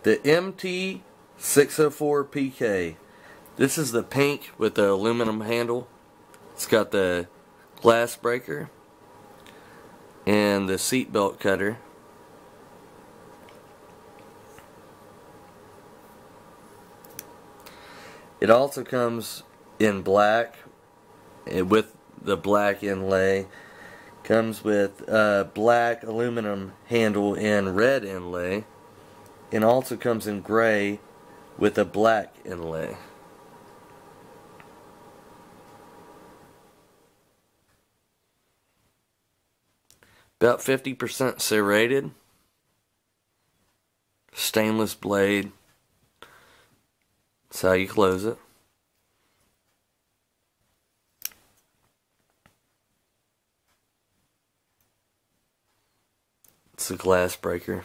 The MT-604PK. This is the pink with the aluminum handle. It's got the glass breaker and the seat belt cutter. It also comes in black with the black inlay. Comes with black aluminum handle and red inlay. And also comes in gray with a black inlay. About 50% serrated. Stainless blade. That's how you close it. It's a glass breaker.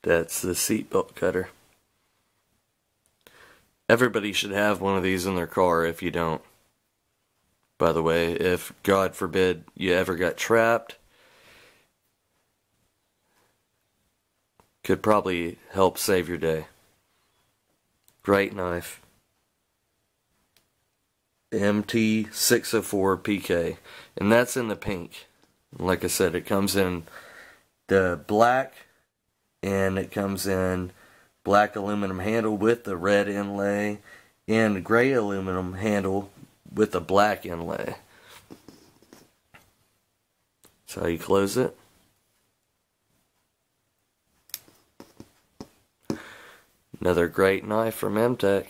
That's the seatbelt cutter. Everybody should have one of these in their car if you don't. By the way, if God forbid you ever got trapped, could probably help save your day. Great knife. MT-604PK. And that's in the pink. Like I said, it comes in the black, and it comes in black aluminum handle with the red inlay, and gray aluminum handle with the black inlay. That's how you close it. Another great knife from MTech.